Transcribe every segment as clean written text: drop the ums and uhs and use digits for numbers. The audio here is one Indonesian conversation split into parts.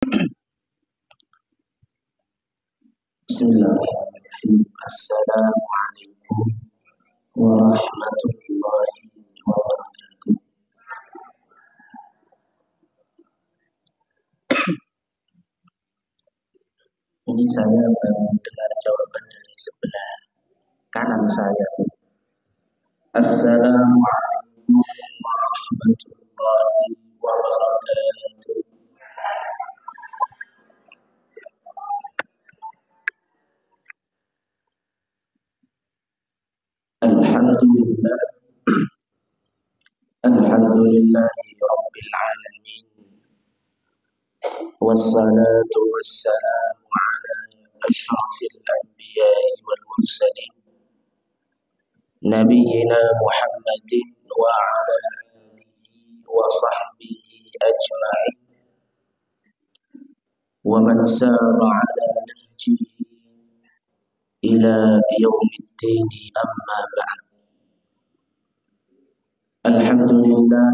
Bismillahirrahmanirrahim. Assalamualaikum warahmatullahi wabarakatuh. Ini saya baru dengar jawaban dari sebelah kanan saya. Assalamualaikum warahmatullahi wabarakatuh. Alhamdulillah. Alhamdulillahi rabbil alamin. Wassalatu wassalamu ala asyrafil anbiya'i wal mursalin Nabiyyina Muhammadin wa ala alihi wa sahbihi ajma'in wa man sara ala nahjihi ila yaumiddin, amma ba'd. Alhamdulillah,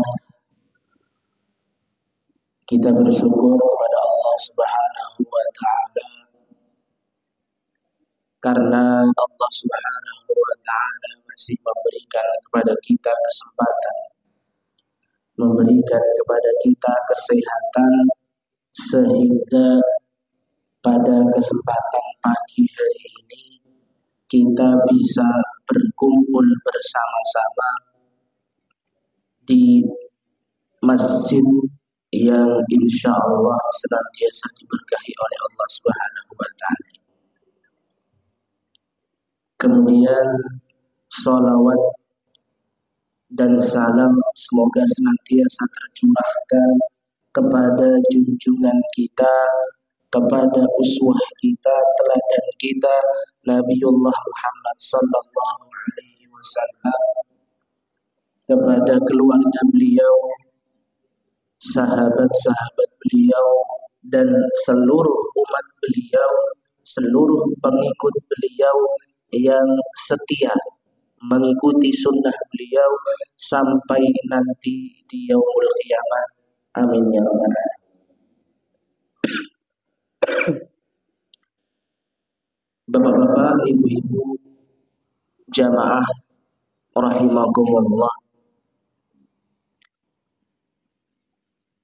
kita bersyukur kepada Allah Subhanahu wa ta'ala karena Allah Subhanahu wa ta'ala masih memberikan kepada kita kesempatan, memberikan kepada kita kesehatan, sehingga pada kesempatan pagi hari ini kita bisa berkumpul bersama-sama di masjid yang insya Allah senantiasa diberkahi oleh Allah Subhanahu wa ta'ala. Kemudian sholawat dan salam semoga senantiasa tercurahkan kepada junjungan kita, kepada uswah kita, teladan kita, Nabiullah Muhammad sallallahu alaihi wasallam, kepada keluarga beliau, sahabat-sahabat beliau, dan seluruh umat beliau, seluruh pengikut beliau yang setia mengikuti sunnah beliau sampai nanti di yaumul qiyamah. Amin ya rabbal alamin. Bapak-bapak, ibu-ibu, jamaah rahimakumullah.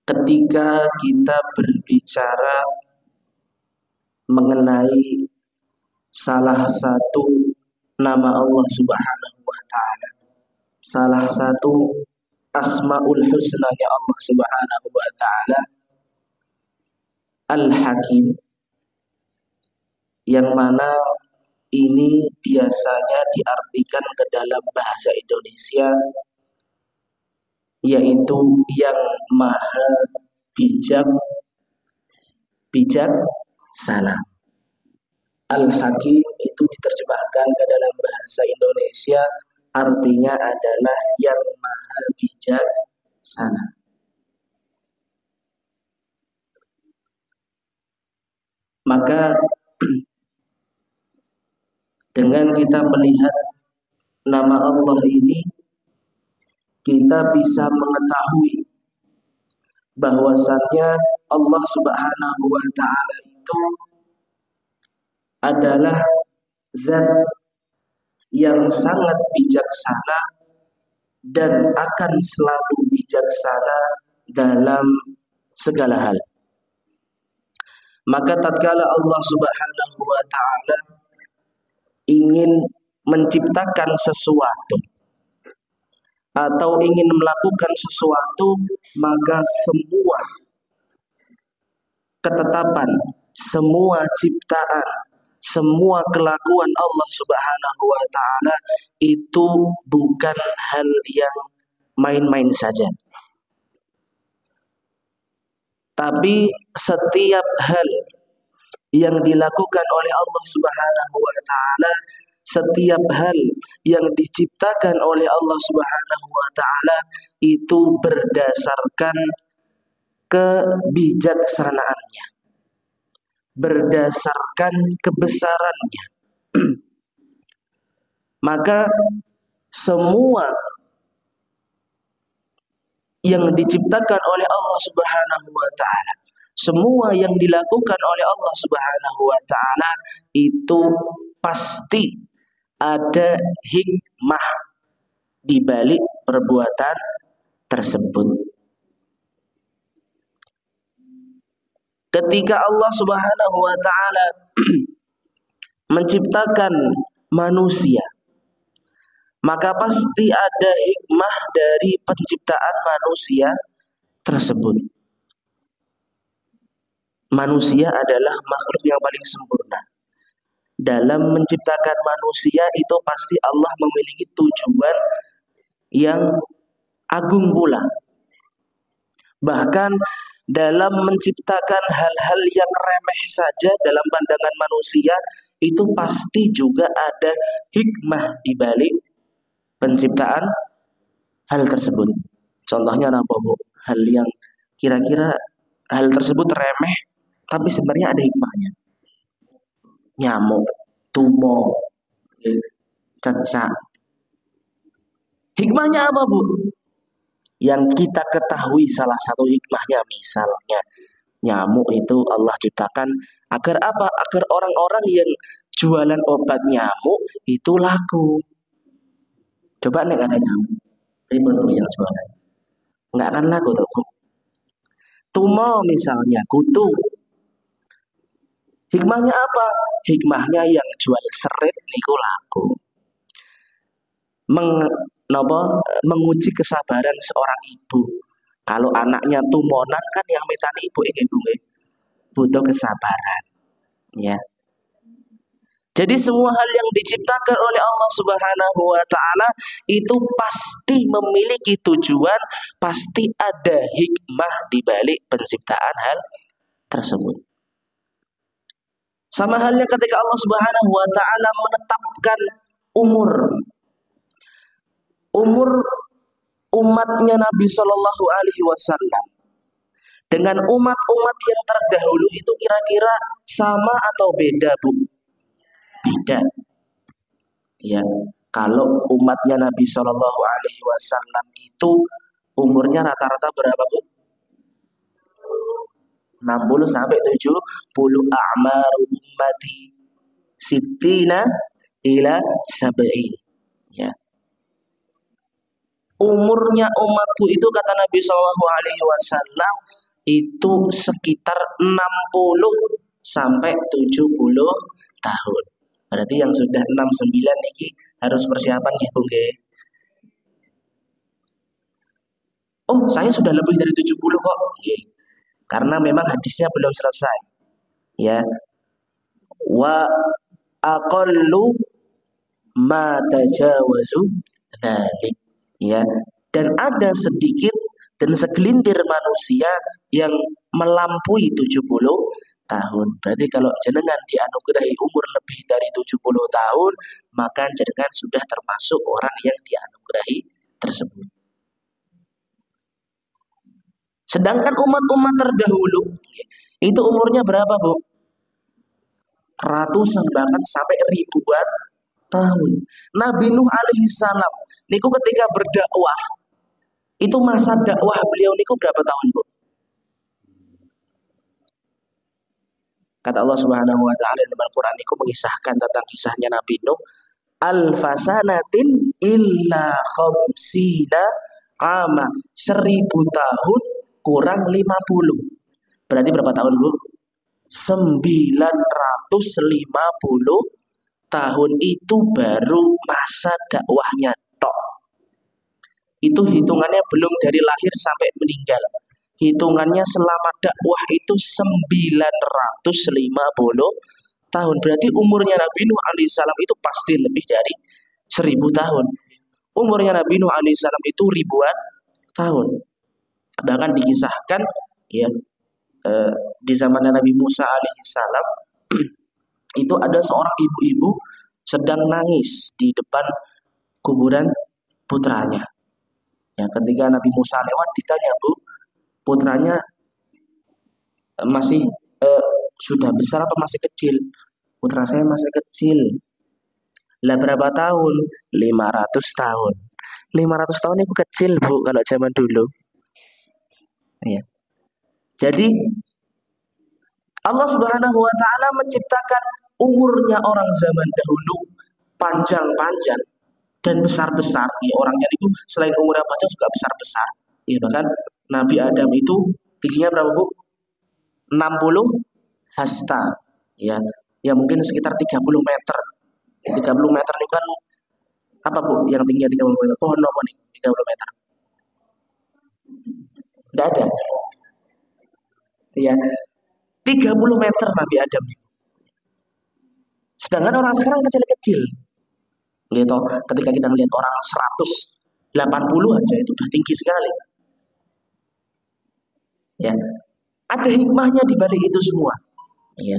Ketika kita berbicara mengenai salah satu nama Allah Subhanahu wa ta'ala, salah satu asmaul husnanya Allah Subhanahu wa ta'ala, Al-Hakim, yang mana ini biasanya diartikan ke dalam bahasa Indonesia yaitu yang maha bijak, bijaksana. Al-Hakim itu diterjemahkan ke dalam bahasa Indonesia artinya adalah yang maha bijaksana. Maka dengan kita melihat nama Allah ini, kita bisa mengetahui bahwasannya Allah Subhanahu wa ta'ala itu adalah zat yang sangat bijaksana dan akan selalu bijaksana dalam segala hal. Maka tatkala Allah Subhanahu wa ta'ala ingin menciptakan sesuatu atau ingin melakukan sesuatu, maka semua ketetapan, semua ciptaan, semua kelakuan Allah Subhanahu wa ta'ala itu bukan hal yang main-main saja. Tapi setiap hal yang dilakukan oleh Allah Subhanahu wa ta'ala, setiap hal yang diciptakan oleh Allah Subhanahu wa ta'ala itu berdasarkan kebijaksanaannya, berdasarkan kebesarannya. Maka semua yang diciptakan oleh Allah Subhanahu wa ta'ala, Semua yang dilakukan oleh Allah Subhanahu wa taala itu pasti ada hikmah di balik perbuatan tersebut. Ketika Allah Subhanahu wa taala menciptakan manusia, maka pasti ada hikmah dari penciptaan manusia tersebut. Manusia adalah makhluk yang paling sempurna. Dalam menciptakan manusia itu pasti Allah memiliki tujuan yang agung pula. Bahkan dalam menciptakan hal-hal yang remeh saja dalam pandangan manusia itu pasti juga ada hikmah di balik penciptaan hal tersebut. Contohnya apa, Bu? Hal yang kira-kira hal tersebut remeh tapi sebenarnya ada hikmahnya. Nyamuk, tumor, cacak. Hikmahnya apa, Bu? Yang kita ketahui salah satu hikmahnya, misalnya nyamuk itu Allah ciptakan agar apa? Agar orang-orang yang jualan obat nyamuk itu laku. Coba nih ada nyamuk, ribut yang jualan, nggak akan laku tuh. Tumor misalnya, kutu. Hikmahnya apa? Hikmahnya yang jual serit niku laku. Menguji kesabaran seorang ibu. Kalau anaknya tumonan kan yang metani ibu butuh kesabaran. Ya. Jadi semua hal yang diciptakan oleh Allah Subhanahu wa taala itu pasti memiliki tujuan, pasti ada hikmah di balik penciptaan hal tersebut. Sama halnya ketika Allah Subhanahu wa taala menetapkan umur umatnya Nabi Shallallahu alaihi wasallam dengan umat-umat yang terdahulu itu kira-kira sama atau beda, Bu? Beda. Ya, kalau umatnya Nabi Shallallahu alaihi wasallam itu umurnya rata-rata berapa, Bu? 60 sampai 70. A'mar ummati sittina ila sab'in. Ya. Umurnya umatku itu kata Nabi Shallallahu alaihi wasallam itu sekitar 60 sampai 70 tahun. Berarti yang sudah 69 niki harus persiapan ya, Bu. Oh, saya sudah lebih dari 70 kok. Karena memang hadisnya belum selesai. Ya. Wa aqallu ma tajawazu dzalik. Ya. Dan ada sedikit dan segelintir manusia yang melampaui 70 tahun. Berarti kalau jenengan dianugerahi umur lebih dari 70 tahun, maka jenengan sudah termasuk orang yang dianugerahi tersebut. Sedangkan umat-umat terdahulu itu umurnya berapa, Bu? Ratusan bahkan sampai ribuan tahun. Nabi Nuh alaihi salam niku ketika berdakwah itu masa dakwah beliau niku berapa tahun, Bu? Kata Allah Subhanahu wa taala dalam Al-Qur'an niku mengisahkan tentang kisahnya Nabi Nuh, alfasanatin illa khamsina ama, 1000 tahun kurang 50. Berarti berapa tahun, Bu? 950 tahun itu baru masa dakwahnya tok. Itu hitungannya belum dari lahir sampai meninggal. Hitungannya selama dakwah itu 950 tahun. Berarti umurnya Nabi Nuh alaihissalam itu pasti lebih dari 1000 tahun. Umurnya Nabi Nuh alaihissalam itu ribuan tahun. Bahkan dikisahkan ya di zaman Nabi Musa alaihissalam itu ada seorang ibu-ibu sedang nangis di depan kuburan putranya. Ya, ketika Nabi Musa lewat ditanya, Bu, putranya masih sudah besar apa masih kecil? Putra saya masih kecil. Lah berapa tahun? 500 tahun. 500 tahun itu kecil, Bu, kalau zaman dulu. Ya. Jadi Allah Subhanahu wa taala menciptakan umurnya orang zaman dahulu panjang-panjang dan besar-besar. Ya, orangnya itu selain umurnya panjang juga besar-besar. Ya, bahkan Nabi Adam itu tingginya berapa, Bu? 60 hasta. Ya, ya mungkin sekitar 30 meter. 30 meter itu kan apa, Bu? Yang tingginya 30 meter. Pohon apa nih? 30 meter. Tidak ada. Ya, 30 meter Nabi Adam. Sedangkan orang sekarang kecil-kecil. Gitu. Ketika kita melihat orang 180 aja itu udah tinggi sekali. Ya. Ada hikmahnya di balik itu semua. Ya.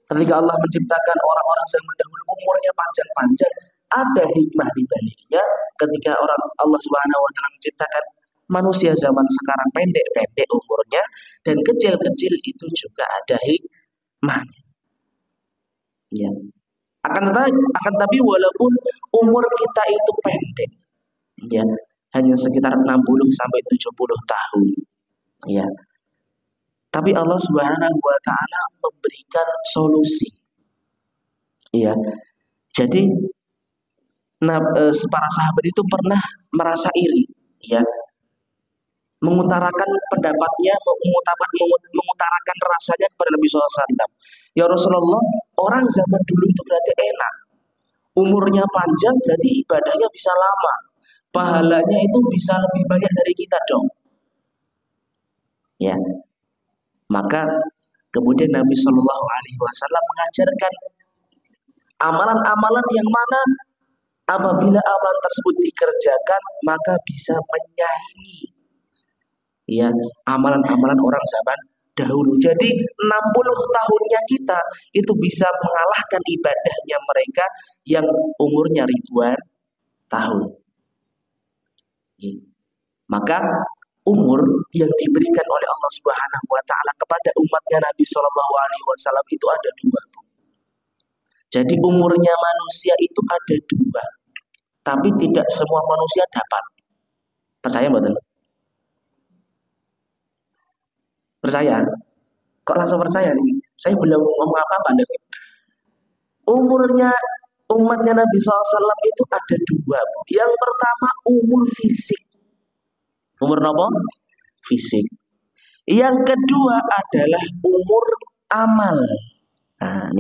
Ketika Allah menciptakan orang-orang zaman dahulu umurnya panjang-panjang, ada hikmah di baliknya. Ketika Allah Subhanahu wa taala menciptakan manusia zaman sekarang pendek-pendek umurnya dan kecil-kecil, itu juga ada hikmahnya. Ya. Akan tapi walaupun umur kita itu pendek, ya, hanya sekitar 60 sampai 70 tahun, ya. Tapi Allah Subhanahu wa taala memberikan solusi. Ya. Jadi para sahabat itu pernah merasa iri, ya. Mengutarakan pendapatnya, mengutarakan rasanya kepada Nabi SAW. Ya Rasulullah, orang zaman dulu itu berarti enak. Umurnya panjang berarti ibadahnya bisa lama. Pahalanya itu bisa lebih banyak dari kita dong. Ya. Maka kemudian Nabi Shallallahu Alaihi Wasallam mengajarkan amalan-amalan yang mana apabila amalan tersebut dikerjakan maka bisa menyaingi, ya, amalan-amalan orang zaman dahulu. Jadi 60 tahunnya kita itu bisa mengalahkan ibadahnya mereka yang umurnya ribuan tahun. Ya. Maka umur yang diberikan oleh Allah Subhanahu wa taala kepada umatnya Nabi Shallallahu alaihi wasallam itu ada dua. Jadi umurnya manusia itu ada dua. Tapi tidak semua manusia dapat. Percaya betul? Percaya? Kok langsung percaya nih? Saya belum ngomong apa-apa nih. Umurnya umatnya Nabi SAW itu ada dua. Yang pertama umur fisik. Umur apa? Fisik. Yang kedua adalah umur amal. Nah,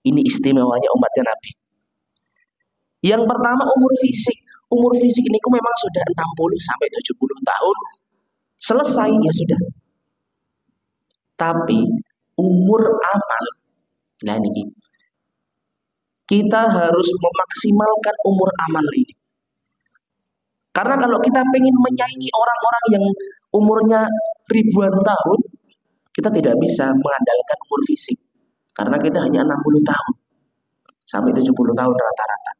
ini istimewanya umatnya Nabi. Yang pertama umur fisik. Umur fisik ini memang sudah 60 sampai 70 tahun. Selesai ya sudah. Tapi umur amal, nah ini kita harus memaksimalkan umur amal ini. Karena kalau kita pengen menyaingi orang-orang yang umurnya ribuan tahun, kita tidak bisa mengandalkan umur fisik. Karena kita hanya 60 tahun sampai 70 tahun rata-rata.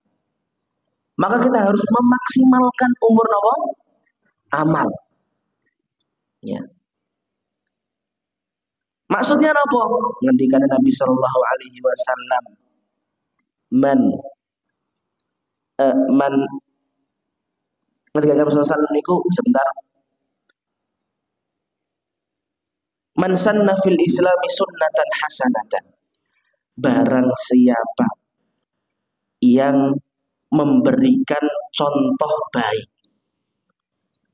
Maka kita harus memaksimalkan umur apa? Amal. Ya. Maksudnya apa? Ngendikan Nabi Shallallahu Alaihi Wasallam, ngendikan Nabi Shallallahu Alaihi Wasallam niku sebentar. Man sanna fil Islami sunnatan hasanatan. Barang siapa yang memberikan contoh baik.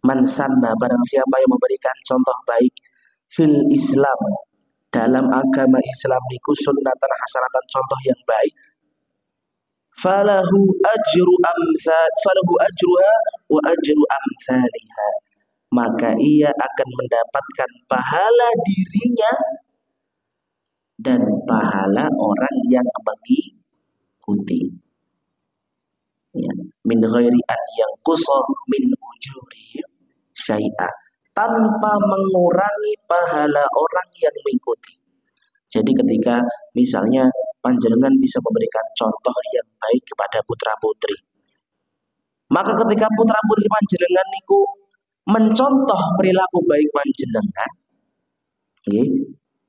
Man sanna, barang siapa yang memberikan contoh baik fil Islam, dalam agama Islam niku sunnatan hasanatan, contoh yang baik, falahu ajruha wa ajru amthaliha, maka ia akan mendapatkan pahala dirinya dan pahala orang yang mengikuti. Ya, min ghairi an yanqusa min ujurihim syai'a, tanpa mengurangi pahala orang yang mengikuti. Jadi ketika misalnya panjenengan bisa memberikan contoh yang baik kepada putra-putri, maka ketika putra-putri panjenengan niku mencontoh perilaku baik panjenengan,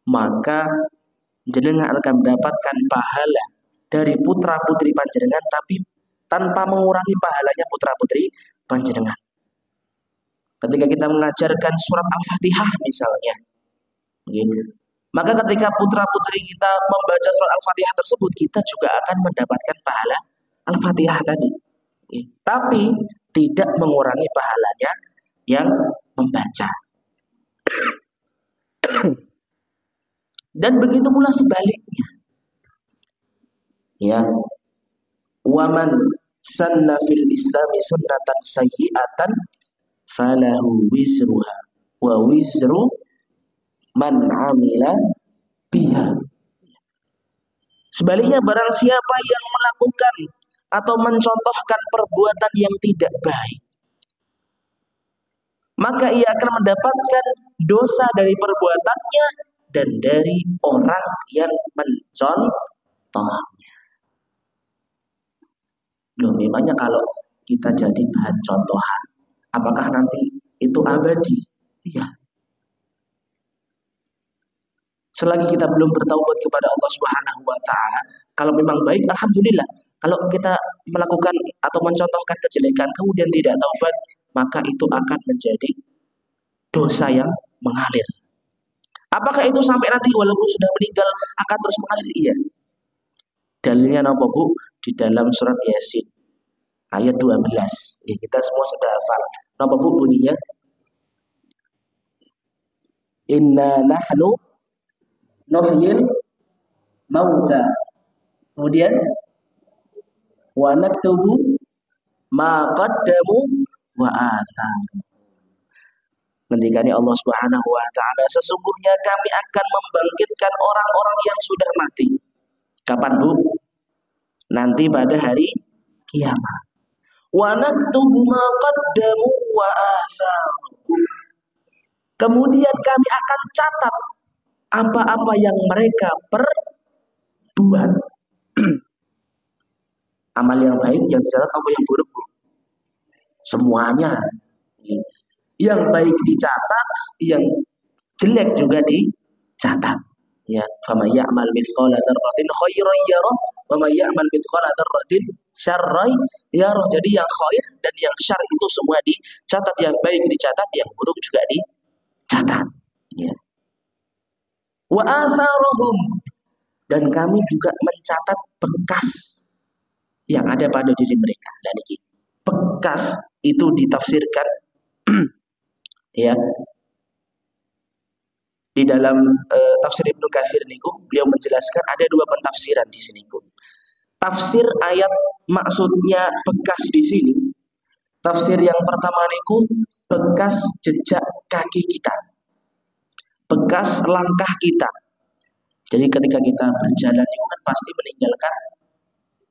maka jenengan akan mendapatkan pahala dari putra-putri panjenengan, tapi tanpa mengurangi pahalanya putra-putri panjenengan. Ketika kita mengajarkan surat Al-Fatihah misalnya, Gitu. Maka ketika putra-putri kita membaca surat Al-Fatihah tersebut, kita juga akan mendapatkan pahala Al-Fatihah tadi. Tapi tidak mengurangi pahalanya yang membaca. Dan begitu pula sebaliknya. Ya. Waman sanna fil islami sunnatan sayyi'atan falahu wisruha wa wisru man amila biha. Sebaliknya barang siapa yang melakukan atau mencontohkan perbuatan yang tidak baik, maka ia akan mendapatkan dosa dari perbuatannya dan dari orang yang mencontohnya. Loh, memangnya kalau kita jadi bahan contohan, apakah nanti itu abadi? Iya. Selagi kita belum bertaubat kepada Allah Subhanahu wa taala, kalau memang baik alhamdulillah. Kalau kita melakukan atau mencontohkan kejelekan kemudian tidak taubat, maka itu akan menjadi dosa yang mengalir. Apakah itu sampai nanti walaupun sudah meninggal akan terus mengalir? Iya. Dalilnya apa, Bu? Di dalam surat Yasin ayat 12. Ya, kita semua sudah hafal. Apa, Bu, bunyinya? Inna nahnu nuhyil mauta. Kemudian wa naktubu ma qaddamu wa atharu. Ngendikane Allah Subhanahu wa taala, sesungguhnya kami akan membangkitkan orang-orang yang sudah mati. Kapan, Bu? Nanti pada hari kiamat. Wa naktubu ma qaddamu wa atharu. Kemudian kami akan catat apa-apa yang mereka perbuat. Amal yang baik yang dicatat apa yang buruk? Semuanya. Yang baik dicatat, yang jelek juga dicatat. Ya, fama ya'mal mithqala dzarratin khairan yarah wa may ya'mal mithqala dzarratin syarran yarah. Jadi yang khair dan yang syar itu semua dicatat, yang baik dicatat, yang buruk juga dicatat. Ya. Wa atharuhum, dan kami juga mencatat bekas yang ada pada diri mereka. Dan ini bekas itu ditafsirkan ya di dalam tafsir Ibnu Katsir niku beliau menjelaskan ada dua pentafsiran di sini. Tafsir ayat maksudnya bekas di sini. Tafsir yang pertama niku bekas jejak kaki kita. Bekas langkah kita. Jadi ketika kita berjalan itu kan pasti meninggalkan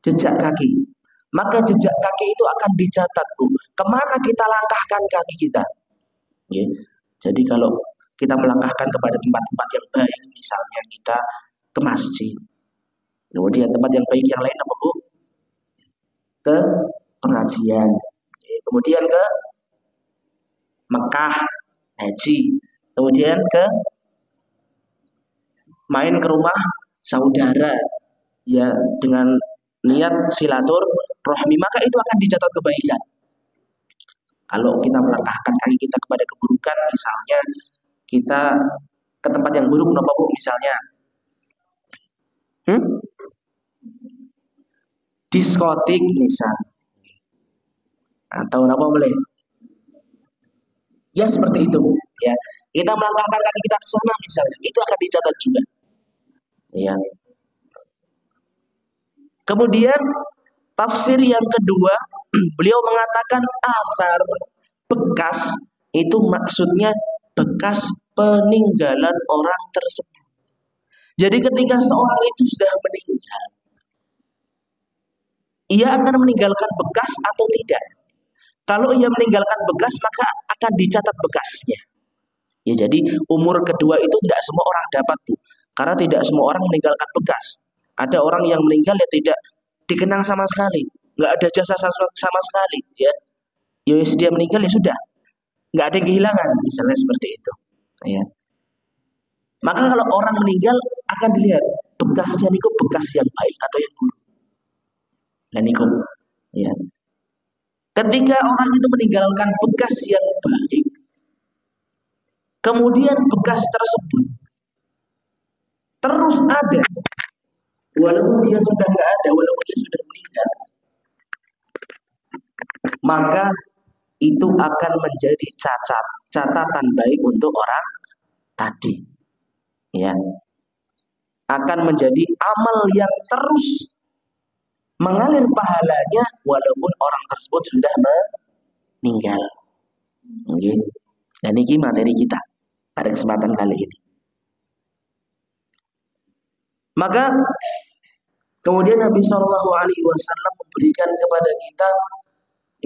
jejak kaki. Maka jejak kaki itu akan dicatat, Bu. Kemana kita langkahkan kaki kita? Ya. Jadi kalau kita melangkahkan kepada tempat-tempat yang baik, misalnya kita ke masjid. Kemudian tempat yang baik yang lain apa, Bu? Ke pengajian. Ya. Kemudian ke Mekah, haji. Kemudian ke main ke rumah saudara, ya, dengan niat silaturahmi, maka itu akan dicatat kebaikan. Kalau kita melangkahkan kaki kita kepada keburukan, misalnya kita ke tempat yang buruk, kenapa, Bu? Misalnya diskotik misal, atau apa boleh? Ya seperti itu. Ya, kita melangkahkan kaki kita ke sana misalnya, itu akan dicatat juga. Ya. Kemudian tafsir yang kedua, beliau mengatakan asar, bekas, itu maksudnya bekas peninggalan orang tersebut. Jadi ketika seorang itu sudah meninggal, ia akan meninggalkan bekas atau tidak? Kalau ia meninggalkan bekas, maka akan dicatat bekasnya. Ya, jadi umur kedua itu tidak semua orang dapat, Bu. Karena tidak semua orang meninggalkan bekas. Ada orang yang meninggal ya tidak dikenang sama sekali, nggak ada jasa sama sekali, ya. Ya dia meninggal ya sudah, nggak ada yang kehilangan, misalnya seperti itu. Ya. Maka kalau orang meninggal akan dilihat bekasnya niku bekas yang baik atau yang buruk. Dan niku, ya. Ketika orang itu meninggalkan bekas yang baik, kemudian bekas tersebut harus ada, walaupun dia sudah nggak ada, walaupun dia sudah meninggal, maka itu akan menjadi catatan baik untuk orang tadi, ya, akan menjadi amal yang terus mengalir pahalanya walaupun orang tersebut sudah meninggal. Okay. Dan ini materi kita pada kesempatan kali ini. Maka kemudian Nabi Shallallahu Alaihi Wasallam memberikan kepada kita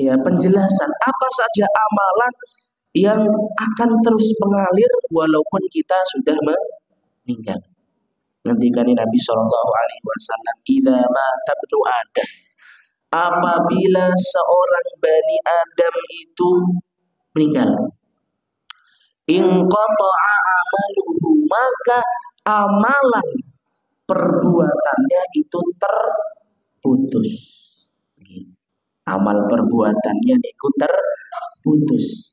ya penjelasan apa saja amalan yang akan terus mengalir walaupun kita sudah meninggal. Nanti kan Nabi Shallallahu Alaihi Wasallam, "Idza mata ibnu Adam," apabila seorang bani Adam itu meninggal, "inqata'a amaluhu," maka amalan perbuatannya itu terputus. Amal perbuatannya itu terputus.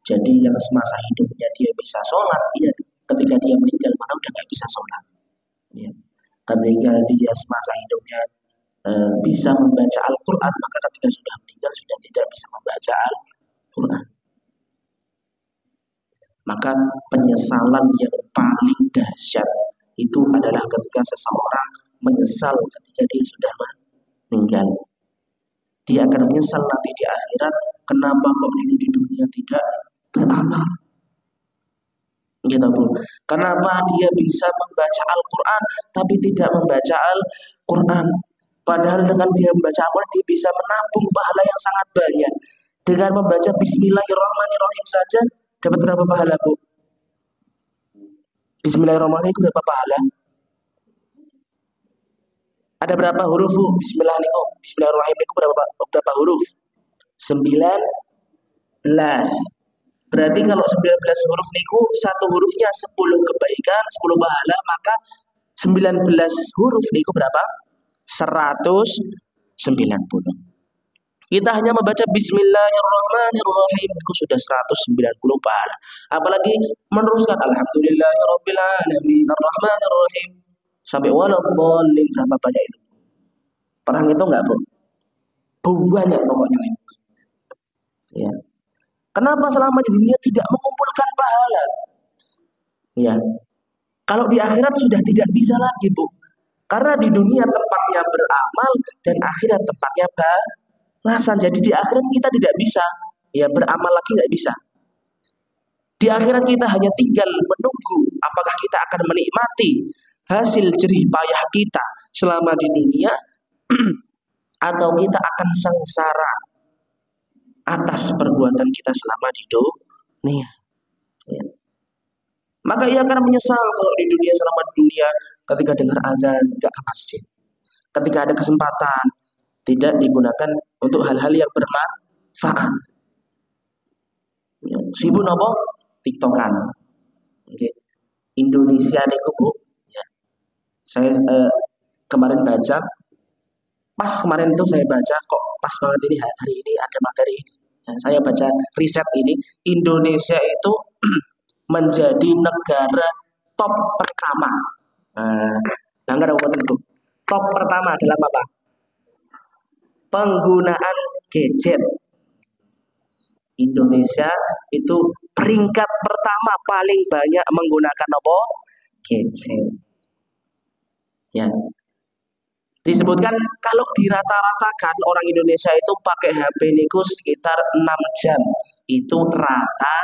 Jadi yang semasa hidupnya dia bisa sholat, ya, ketika dia meninggal mana udah nggak bisa sholat. Ya. Ketika dia semasa hidupnya bisa membaca Al-Quran, maka ketika sudah meninggal sudah tidak bisa membaca Al-Quran. Maka penyesalan yang paling dahsyat itu adalah ketika seseorang menyesal ketika dia sudah meninggal. Dia akan menyesal nanti di akhirat, kenapa kok di dunia tidak beramal. Gitu, Bu. Kenapa dia bisa membaca Al-Quran tapi tidak membaca Al-Quran? Padahal dengan dia membaca Al-Quran dia bisa menabung pahala yang sangat banyak. Dengan membaca Bismillahirrahmanirrahim saja dapat berapa pahala, Bu? Bismillahirrahmanirrahim berapa pahala? Ada berapa huruf, Bu? Bismillahirrahmanirrahim itu berapa huruf? 19. Berarti kalau 19 huruf niku satu hurufnya 10 kebaikan, 10 pahala, maka 19 huruf niku berapa? 190. Kita hanya membaca Bismillahirrahmanirrahim itu sudah 190 pahala. Apalagi meneruskan Alhamdulillahirabbil alamin arrahmanirrahim sampai waladhdallin, berapa banyak itu? Perang itu enggak, Bu? Banyak pokoknya. Ya. Kenapa selama di dunia tidak mengumpulkan pahala? Ya. Kalau di akhirat sudah tidak bisa lagi, Bu. Karena di dunia tempatnya beramal dan akhirat tempatnya balasan. Jadi di akhirat kita tidak bisa ya beramal lagi, nggak bisa. Di akhirat kita hanya tinggal menunggu apakah kita akan menikmati hasil jerih payah kita selama di dunia atau kita akan sengsara atas perbuatan kita selama di dunia. Ya. Maka ia akan menyesal kalau di dunia, selama di dunia ketika dengar azan tidak ke masjid. Ketika ada kesempatan tidak digunakan untuk hal-hal yang bermanfaat. Ya. Sibuk nopo TikTokan. Okay. Indonesia niku, Bu. Ya. Saya kemarin baca, pas kemarin itu saya baca kok pas banget ini hari ini ada materi ini. Ya, saya baca riset ini, Indonesia itu menjadi negara top pertama. Enggak ada itu. Top pertama dalam apa? Penggunaan gadget. Indonesia itu peringkat pertama paling banyak menggunakan apa? Gadget. Ya. Disebutkan kalau dirata-ratakan orang Indonesia itu pakai HP niku sekitar 6 jam. Itu rata.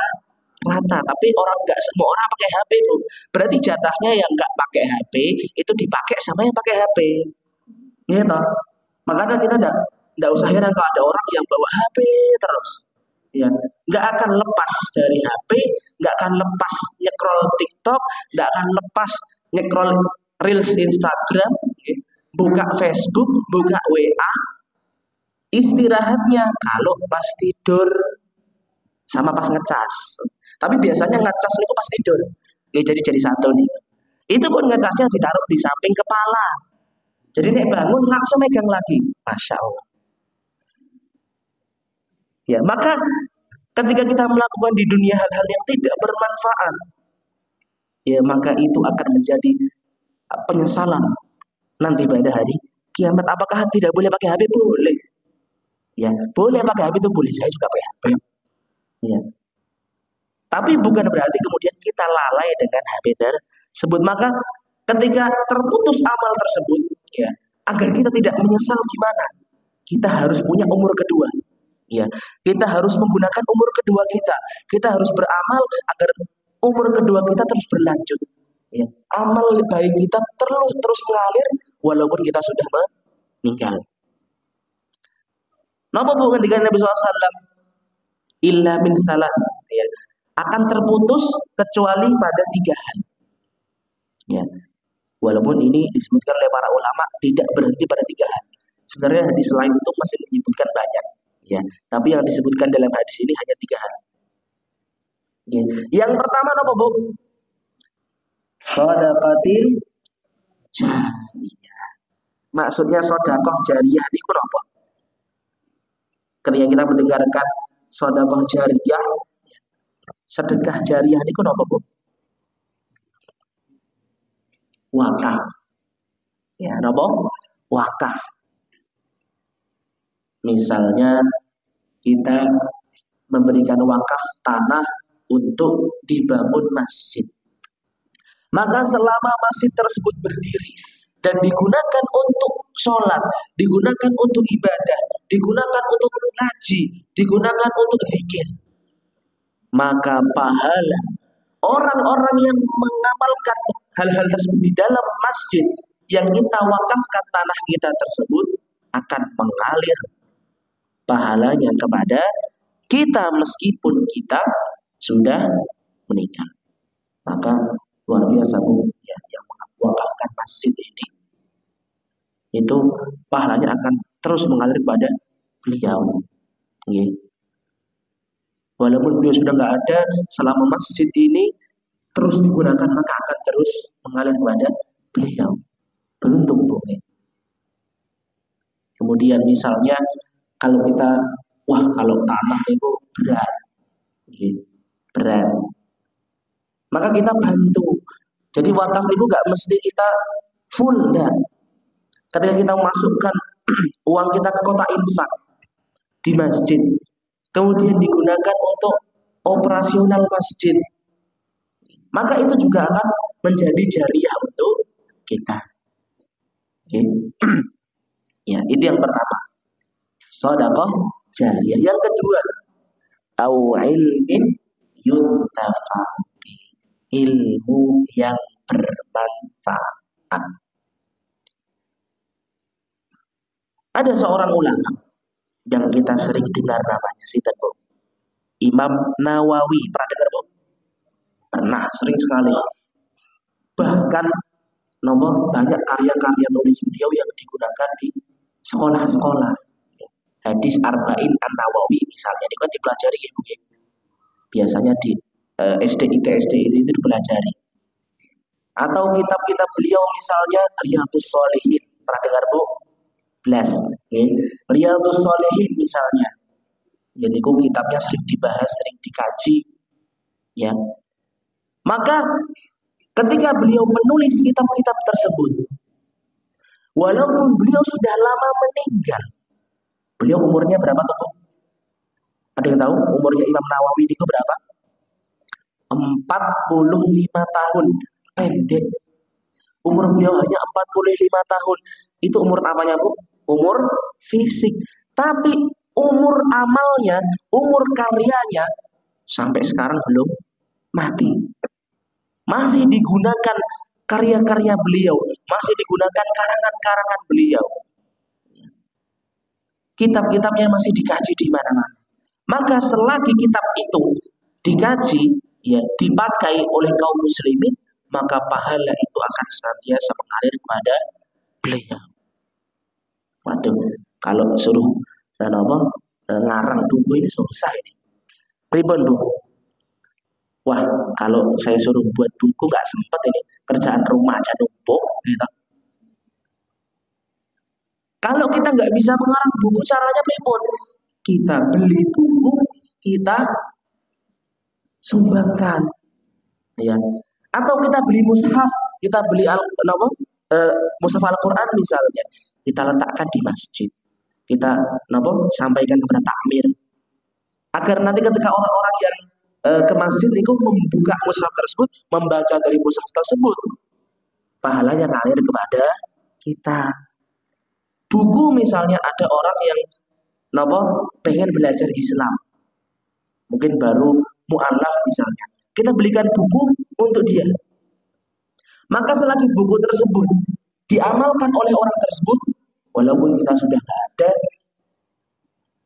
Tapi orang nggak semua orang pakai HP, Bu. Berarti jatahnya yang nggak pakai HP itu dipakai sama yang pakai HP. Gitu. Makanya kita nggak usah heran kalau ada orang yang bawa HP terus. Ya, nggak akan lepas dari HP, nggak akan lepas nyekrol TikTok, nggak akan lepas nyekrol Reels Instagram, buka Facebook, buka WA. Istirahatnya kalau pas tidur sama pas ngecas. Tapi biasanya ngecas itu pas tidur. Jadi satu nih. Itu pun ngecasnya ditaruh di samping kepala. Jadi nek bangun langsung megang lagi. Masya Allah. Ya, maka ketika kita melakukan di dunia hal-hal yang tidak bermanfaat, ya maka itu akan menjadi penyesalan nanti pada hari kiamat. Apakah tidak boleh pakai HP? Boleh. Ya, boleh pakai HP itu boleh. Saya juga pakai HP. Ya. Tapi bukan berarti kemudian kita lalai dengan HP tersebut. Maka ketika terputus amal tersebut, ya, agar kita tidak menyesal gimana? Kita harus punya umur kedua. Ya, kita harus menggunakan umur kedua kita. Kita harus beramal agar umur kedua kita terus berlanjut. Ya, amal baik kita terus mengalir walaupun kita sudah meninggal. Napa bukan dengan Nabi SAW? Illa min salas. Ya, akan terputus kecuali pada 3 hal. Ya, walaupun ini disebutkan oleh para ulama tidak berhenti pada 3 hal. Sebenarnya hadis lain itu masih menyebutkan banyak. Ya, tapi yang disebutkan dalam hadis ini hanya 3 hal. Ya. Yang pertama apa bu? Shadaqatin jariyah. Maksudnya sedekah jariyah niku napa? Ketika kita mendengarkan sedekah jariyah, sedekah jariyah niku napa bu? Wakaf. Ya, napa? Wakaf. Misalnya kita memberikan wakaf tanah untuk dibangun masjid. Maka selama masjid tersebut berdiri dan digunakan untuk sholat, digunakan untuk ibadah, digunakan untuk ngaji, digunakan untuk zikir, maka pahala orang-orang yang mengamalkan hal-hal tersebut di dalam masjid yang kita wakafkan tanah kita tersebut akan mengalir pahalanya kepada kita meskipun kita sudah meninggal. Maka luar biasa bu, ya, yang mewakafkan masjid ini itu pahalanya akan terus mengalir pada beliau. Ya. Walaupun beliau sudah nggak ada, selama masjid ini terus digunakan maka akan terus mengalir kepada beliau. Beruntung bu. Ya. Kemudian misalnya kalau kita, wah kalau tanah itu berat, ya, berat. Maka kita bantu. Jadi wakaf itu gak mesti kita full dan ketika kita masukkan uang kita ke kotak infak di masjid, kemudian digunakan untuk operasional masjid, maka itu juga akan menjadi jariah untuk kita. Okay. Ya, itu yang pertama. Sedekah jariah. Yang kedua, au ilmin yuntafa, ilmu yang bermanfaat. Ada seorang ulama yang kita sering dengar namanya, sinten Bu? Imam Nawawi. Pernah dengar Bu? Pernah, sering sekali. Bahkan nomor banyak karya-karya tulis beliau yang digunakan di sekolah-sekolah. Hadis Arba'in An-Nawawi misalnya, ini kan dipelajari ya Bu. Biasanya di SD, ITSD itu dipelajari. Atau kitab-kitab beliau misalnya Riyadhus Shalihin, pernah dengar Bu? Belas. Okay. Riyadhus Shalihin misalnya. Jadi kitabnya sering dibahas, sering dikaji. Ya. Maka ketika beliau menulis kitab-kitab tersebut, walaupun beliau sudah lama meninggal, beliau umurnya berapa tuh? Ada yang tahu umurnya Imam Nawawi itu berapa? 45 tahun. Pendek. Umur beliau hanya 45 tahun. Itu umur apanya Bu? Umur fisik. Tapi umur amalnya, umur karyanya sampai sekarang belum mati. Masih digunakan karya-karya beliau, masih digunakan karangan-karangan beliau. Kitab-kitabnya masih dikaji di mana-mana. Maka selagi kitab itu dikaji, ya dipakai oleh kaum muslimin, maka pahala itu akan senantiasa mengalir kepada beliau. Waduh, kalau suruh ngarang buku ini susah ini. Pripun Bu? Wah, kalau saya suruh buat buku nggak sempat ini, kerjaan rumah aja numpuk. Gitu. Kalau kita nggak bisa mengarang buku, caranya pripun? Kita beli buku, kita sumbangkan. Ya, Atau kita beli mushaf, kita beli apa? Mushaf Al-Qur'an misalnya, kita letakkan di masjid. Kita apa? Sampaikan kepada takmir agar nanti ketika orang-orang yang ke masjid itu membuka mushaf tersebut, membaca dari mushaf tersebut, pahalanya ngalir kepada kita. Buku misalnya ada orang yang pengen belajar Islam, mungkin baru mu'alaf misalnya, kita belikan buku untuk dia. Maka selagi buku tersebut diamalkan oleh orang tersebut, walaupun kita sudah tidak ada,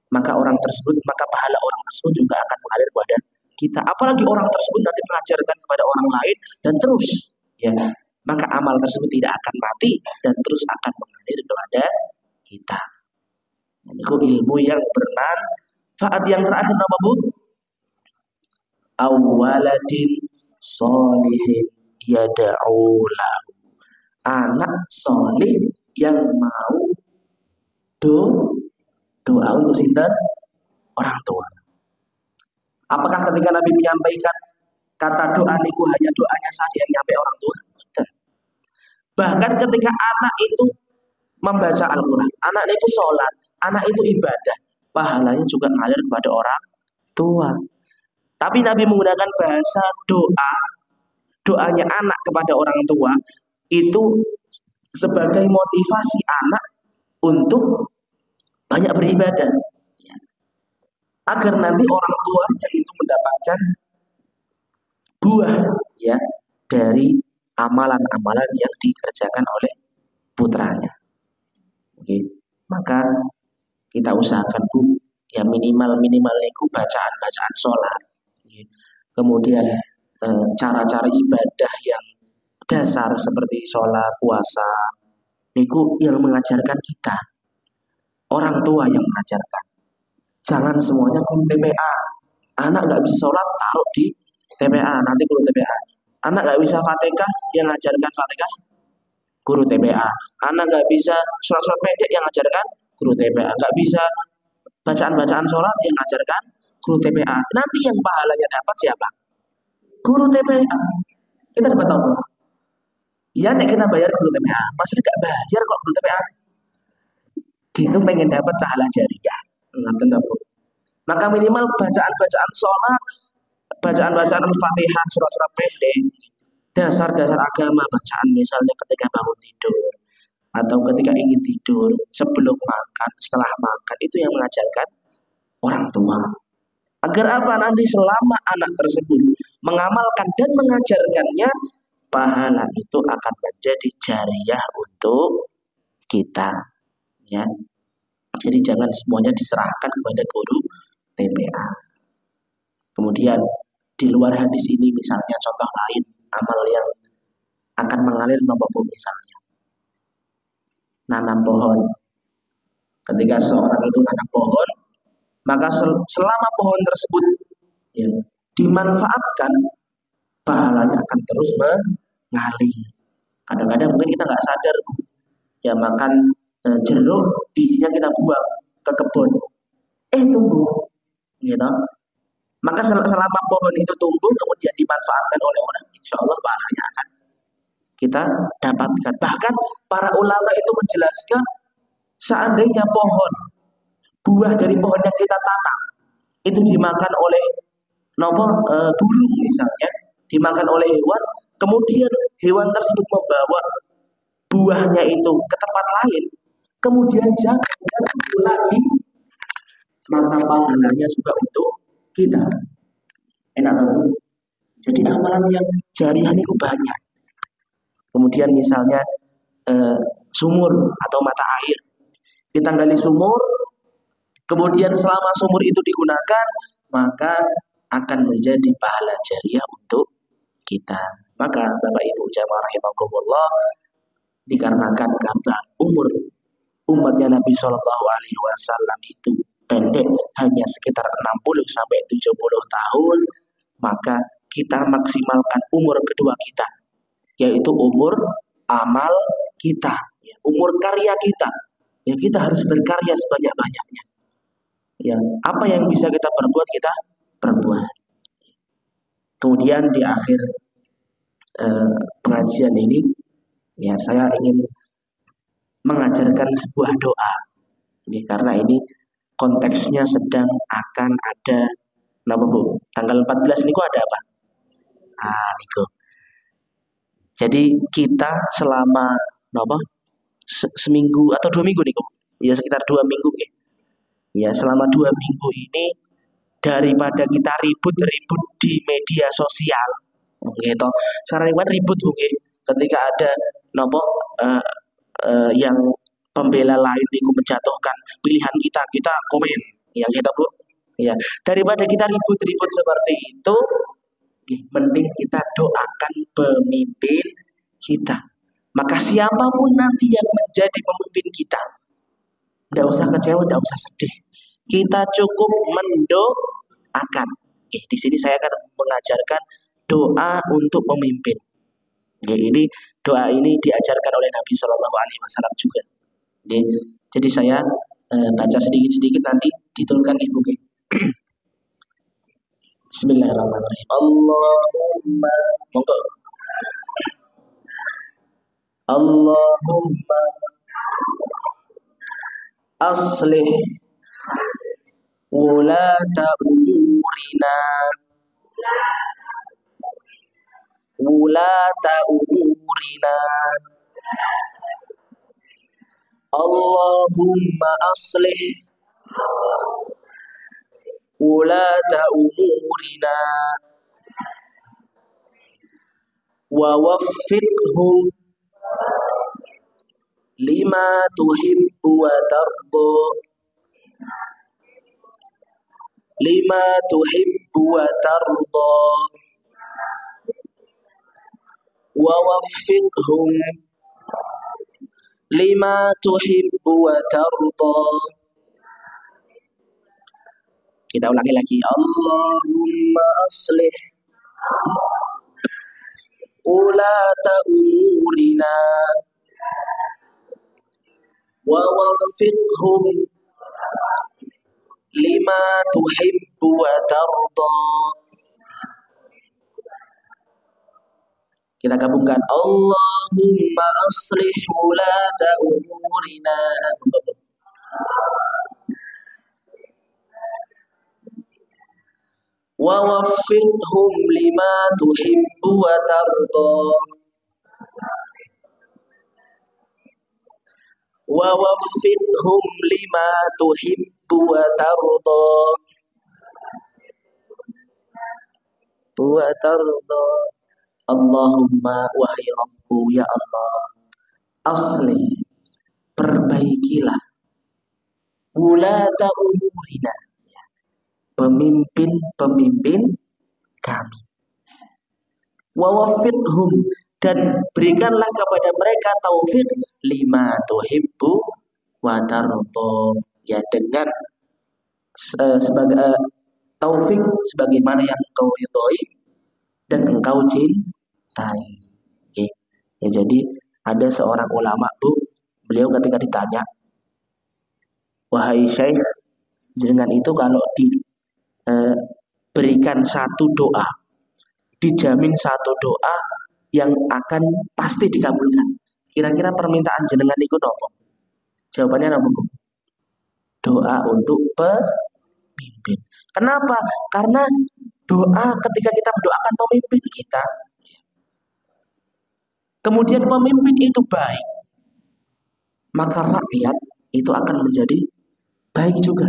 maka pahala orang tersebut juga akan mengalir kepada kita. Apalagi orang tersebut nanti mengajarkan kepada orang lain dan terus, ya, maka amal tersebut tidak akan mati dan terus akan mengalir kepada kita. Itu ilmu yang bermanfaat. Yang terakhir apa, Bu? Awaladin solihin yada'u lahu. Anak solih yang mau doa untuk sinten? Orang tua. Apakah ketika Nabi menyampaikan kata doa niku hanya doanya saja yang nyampe orang tua? Betul. Bahkan ketika anak itu membaca Al-Quran, anak itu sholat, anak itu ibadah, pahalanya juga ngalir kepada orang tua. Tapi Nabi menggunakan bahasa doanya anak kepada orang tua itu sebagai motivasi anak untuk banyak beribadah, agar nanti orang tuanya itu mendapatkan buah, ya, dari amalan-amalan yang dikerjakan oleh putranya. Oke. Maka kita usahakan, Bu, ya minimal itu bacaan sholat, ya. Kemudian cara-cara ibadah yang dasar seperti sholat, puasa, niku yang mengajarkan kita, orang tua yang mengajarkan. Jangan semuanya guru TPA. Anak nggak bisa sholat, taruh di TPA, nanti guru TPA. Anak nggak bisa Fatihah, yang ngajarkan Fatihah guru TPA. Anak nggak bisa surat-surat pendek, yang ngajarkan guru TPA. Nggak bisa bacaan-bacaan sholat, yang ngajarkan guru TPA. Nanti yang pahalanya dapat siapa? Guru TPA. Kita dapat tahu. Ya, nek kita bayar guru TPA, masih nggak bayar kok guru TPA. Itu pengen dapat pahala jariah. Maka minimal bacaan-bacaan sholat, bacaan-bacaan Al-Fatihah, surat-surat pendek, dasar-dasar agama, bacaan misalnya ketika bangun tidur atau ketika ingin tidur, sebelum makan, setelah makan, itu yang mengajarkan orang tua. Agar apa? Nanti selama anak tersebut mengamalkan dan mengajarkannya, pahala itu akan menjadi jariah untuk kita, ya. Jadi jangan semuanya diserahkan kepada guru TPA. Kemudian di luar hadis ini misalnya contoh lain amal yang akan mengalir apapun, misalnya nanam pohon. Ketika seorang itu nanam pohon, maka selama pohon tersebut, ya, dimanfaatkan, pahalanya akan terus mengalir. Kadang-kadang mungkin kita nggak sadar, ya, makan jeruk, bijinya kita buang ke kebun, tumbuh, gitu. Maka selama pohon itu tumbuh kemudian dimanfaatkan oleh orang, insya Allah pahalanya akan kita dapatkan. Bahkan para ulama itu menjelaskan, seandainya buah dari pohon yang kita tanam itu dimakan oleh burung misalnya, dimakan oleh hewan, kemudian hewan tersebut membawa buahnya itu ke tempat lain, kemudian jatuh lagi, maka pahalanya juga untuk kita. Enak tahu. Jadi amalan yang jariah itu banyak. Kemudian misalnya sumur atau mata air, kita gali sumur, kemudian selama sumur itu digunakan, maka akan menjadi pahala jariah untuk kita. Maka Bapak Ibu jamaah rahimakumullah, dikarenakan kata umatnya Nabi Shallallahu Alaihi Wasallam itu pendek, hanya sekitar 60 sampai 70 tahun, maka kita maksimalkan umur kedua kita, yaitu umur amal kita, ya, umur karya kita. Ya, kita harus berkarya sebanyak-banyaknya. Ya, apa yang bisa kita perbuat, kita perbuat. Kemudian di akhir pengajian ini, ya saya ingin mengajarkan sebuah doa. Ya, karena ini konteksnya sedang akan ada napa Bu? Tanggal 14 niku ada apa? Niku. Jadi kita selama napa? Seminggu atau 2 minggu niku. Ya sekitar 2 minggu ya. Ya selama 2 minggu ini daripada kita ribut-ribut di media sosial, gitu. Sekarang ini ribut mungkin ketika ada nopo yang pembela lain itu menjatuhkan pilihan kita, kita komen, yang kita Bu, ya daripada kita ribut-ribut seperti itu, mending kita doakan pemimpin kita. Maka siapapun nanti yang menjadi pemimpin kita, tidak usah kecewa, tidak usah sedih. Kita cukup mendoakan. Di sini saya akan mengajarkan doa untuk pemimpin. Ini doa ini diajarkan oleh Nabi Shallallahu Alaihi Wasallam juga. Jadi saya baca sedikit-sedikit nanti dituliskan ibu. Bismillahirrahmanirrahim. Allahumma monggo. Allahumma aslih wulata umurina Allahumma aslih wulata umurina wa waffiqhum lima tuhibbu wa tardo wa waffiqhum lima tuhibbu wa tardo. Kita ulangi lagi. Allahumma aslih ulata umurina wa waffiqhum lima tuhibbu wa tarda. Kita gabungkan. Allahumma aslih ulata umurina wa waffiqhum lima tuhibbu wa tarda. Wa waffiqhum lima tuhibbu wa tarda. Allahumma wahai Rabbku, ya Allah, aslih, perbaikilah wulata umurina, pemimpin-pemimpin kami. Wa waffiqhum, dan berikanlah kepada mereka taufik lima tuhibbu wa tardo, ya dengan sebagai taufik sebagaimana yang engkau ridhoi dan engkau cintai. Ya, jadi ada seorang ulama Bu, beliau ketika ditanya, wahai Syekh, jenengan itu kalau diberikan satu doa, dijamin satu doa yang akan pasti dikabulkan, kira-kira permintaan jenengan itu apa? Jawabannya apa Bu? Doa untuk pemimpin. Kenapa? Karena doa ketika kita mendoakan pemimpin kita, kemudian pemimpin itu baik, maka rakyat itu akan menjadi baik juga.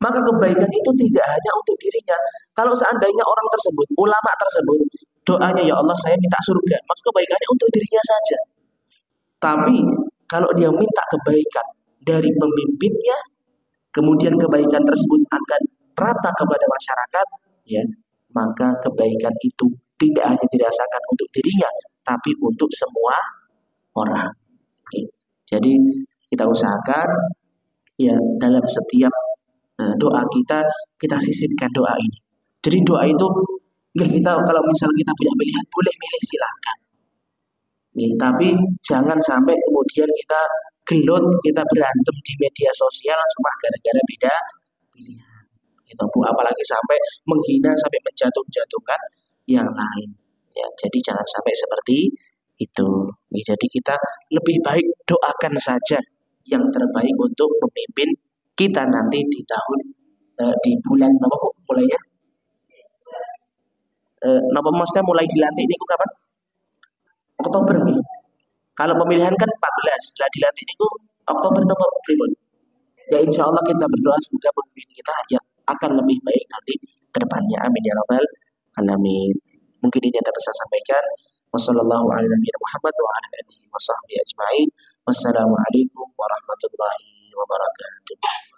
Maka kebaikan itu tidak hanya untuk dirinya. Kalau seandainya orang tersebut, ulama tersebut, doanya ya Allah saya minta surga, maka kebaikannya untuk dirinya saja. Tapi kalau dia minta kebaikan dari pemimpinnya, kemudian kebaikan tersebut akan rata kepada masyarakat, ya, maka kebaikan itu tidak hanya dirasakan untuk dirinya, tapi untuk semua orang. Jadi kita usahakan, ya, dalam setiap doa kita sisipkan doa ini. Jadi doa itu, kita kalau misalnya kita punya pilihan, boleh milih silahkan. Tapi jangan sampai kemudian kita gelut, kita berantem di media sosial cuma gara-gara beda pilihan. Bu, apalagi sampai menghina, sampai menjatuhkan yang lain. Ya, jadi jangan sampai seperti itu. Ya, jadi kita lebih baik doakan saja yang terbaik untuk memimpin kita nanti di tahun di bulan apa Bu? Mulainya napa maksudnya mulai dilantik ini kapan? Oktober nih. Kalau pemilihan kan 14, lah dilantik itu Oktober atau April. Ya insya Allah kita berdoa semoga pemimpin kita yang akan lebih baik nanti ke depannya. Amin ya rabbal alamin. Mungkin ini yang dapat saya sampaikan. Wassalamualaikum warahmatullahi wabarakatuh.